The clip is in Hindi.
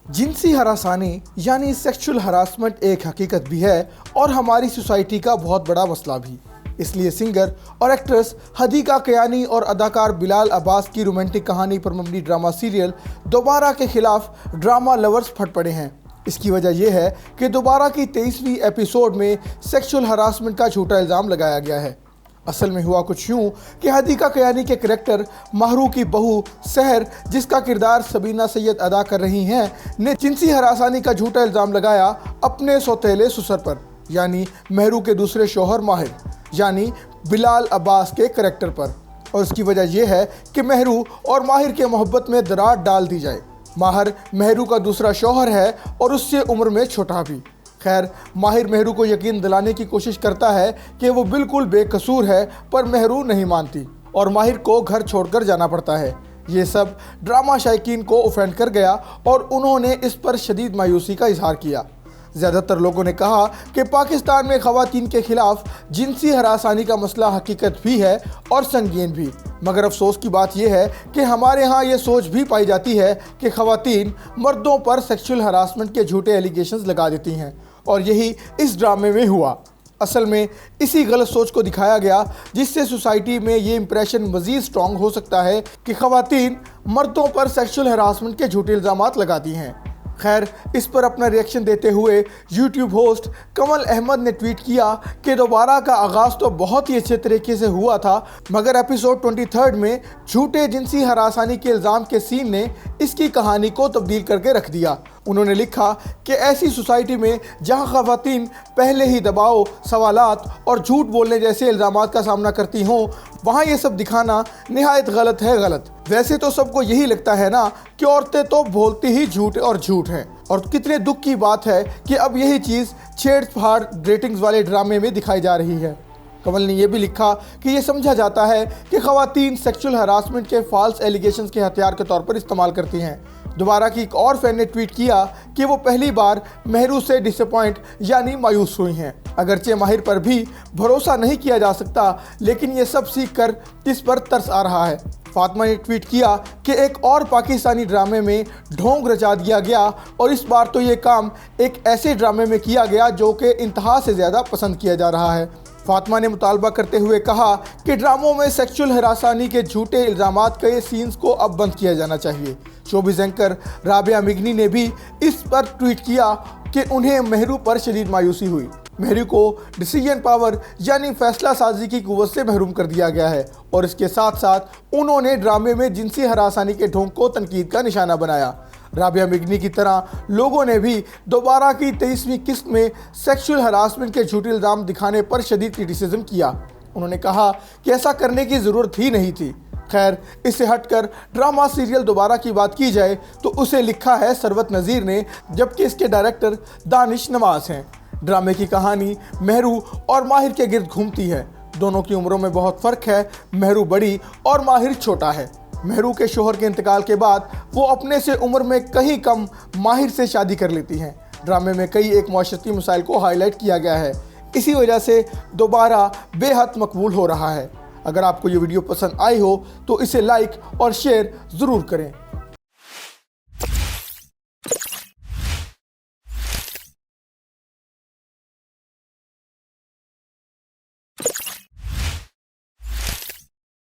जिनसी हरासानी यानी सेक्सुअल हरासमेंट एक हकीकत भी है और हमारी सोसाइटी का बहुत बड़ा मसला भी। इसलिए सिंगर और एक्ट्रेस हदीका कयानी और अदाकार बिलाल अब्बास की रोमांटिक कहानी पर मबनी ड्रामा सीरियल दोबारा के खिलाफ ड्रामा लवर्स फट पड़े हैं। इसकी वजह यह है कि दोबारा की 23वीं एपिसोड में सेक्सुअल हरासमेंट का झूठा इल्ज़ाम लगाया गया है। असल में हुआ कुछ यूँ कि हदीका कयानी के करैक्टर महरू की बहू सहर, जिसका किरदार सबीना सैयद अदा कर रही हैं, ने जिनसी हरासानी का झूठा इल्ज़ाम लगाया अपने सौतेले ससुर पर, यानी महरू के दूसरे शौहर माहिर यानी बिलाल अब्बास के करैक्टर पर। और इसकी वजह यह है कि महरू और माहिर के मोहब्बत में दरार डाल दी जाए। माहिर महरू का दूसरा शौहर है और उससे उम्र में छोटा भी। खैर, माहिर महरू को यकीन दिलाने की कोशिश करता है कि वो बिल्कुल बेकसूर है, पर महरू नहीं मानती और माहिर को घर छोड़कर जाना पड़ता है। ये सब ड्रामा शायकीन को ऑफेंड कर गया और उन्होंने इस पर शदीद मायूसी का इजहार किया। ज़्यादातर लोगों ने कहा कि पाकिस्तान में ख़वातीन के खिलाफ जिनसी हरासानी का मसला हकीकत भी है और संगीन भी, मगर अफसोस की बात यह है कि हमारे यहाँ ये सोच भी पाई जाती है कि ख़वातीन मर्दों पर सेक्सुअल हरासमेंट के झूठे एलिगेशंस लगा देती हैं, और यही इस ड्रामे में हुआ। असल में इसी गलत सोच को दिखाया गया, जिससे सोसाइटी में ये इंप्रेशन मज़ीद स्ट्रॉन्ग हो सकता है कि ख़वातीन मर्दों पर सेक्सुअल हरासमेंट के झूठे इल्ज़ामात लगाती हैं। खैर, इस पर अपना रिएक्शन देते हुए यूट्यूब होस्ट कमल अहमद ने ट्वीट किया कि दोबारा का आगाज़ तो बहुत ही अच्छे तरीके से हुआ था, मगर एपिसोड 23 में झूठे जिनसी हरासानी के इल्ज़ाम के सीन ने इसकी कहानी को तब्दील करके रख दिया। उन्होंने लिखा कि ऐसी सोसाइटी में जहां ख़वातीन पहले ही दबाव, सवालात और झूठ बोलने जैसे इल्ज़ामात का सामना करती हों, वहाँ ये सब दिखाना निहायत गलत है। वैसे तो सबको यही लगता है ना कि औरतें तो बोलती ही झूठ और झूठ हैं, और कितने दुख की बात है कि अब यही चीज़ छेड़छाड़ रेटिंग्स वाले ड्रामे में दिखाई जा रही है। कमल ने यह भी लिखा कि यह समझा जाता है कि ख़वातीन सेक्सुअल हरासमेंट के फॉल्स एलिगेशंस के हथियार के तौर पर इस्तेमाल करती हैं। दोबारा की एक और फैन ने ट्वीट किया कि वो पहली बार महरू से डिसअपॉइंट यानी मायूस हुई हैं। अगरचे माहिर पर भी भरोसा नहीं किया जा सकता, लेकिन ये सब सीख कर इस पर तरस आ रहा है। फातिमा ने ट्वीट किया कि एक और पाकिस्तानी ड्रामे में ढोंग रचा दिया गया, और इस बार तो ये काम एक ऐसे ड्रामे में किया गया जो कि इंतहा से ज़्यादा पसंद किया जा रहा है। फातिमा ने मुतालबा करते हुए कहा कि ड्रामों में सेक्सुअल हरासानी के झूठे इल्ज़ामात के सीन्स को अब बंद किया जाना चाहिए। शोबिज़ एंकर राबिया मिगनी ने भी इस पर ट्वीट किया कि उन्हें महरू पर शदीद मायूसी हुई। महरू को डिसीजन पावर यानी फैसला साजी की कुव्वत से महरूम कर दिया गया है, और इसके साथ साथ उन्होंने ड्रामे में जिनसी हरासानी के ढोंग को तनकीद का निशाना बनाया। राबिया मिगनी की तरह लोगों ने भी दोबारा की 23वीं किस्त में सेक्सुअल हरासमेंट के झूठे इल्ज़ाम दिखाने पर शदीद क्रिटिसिज्म किया। उन्होंने कहा कि ऐसा करने की ज़रूरत ही नहीं थी। खैर, इससे हटकर ड्रामा सीरियल दोबारा की बात की जाए तो उसे लिखा है सरवत नज़ीर ने, जबकि इसके डायरेक्टर दानिश नवाज हैं। ड्रामे की कहानी महरू और माहिर के गिर्द घूमती है। दोनों की उम्रों में बहुत फ़र्क है। महरू बड़ी और माहिर छोटा है। महरू के शोहर के इंतकाल के बाद वो अपने से उम्र में कहीं कम माहिर से शादी कर लेती हैं। ड्रामे में कई एक माशरती मसाइल को हाईलाइट किया गया है। इसी वजह से दोबारा बेहद मकबूल हो रहा है। अगर आपको ये वीडियो पसंद आई हो तो इसे लाइक और शेयर ज़रूर करें।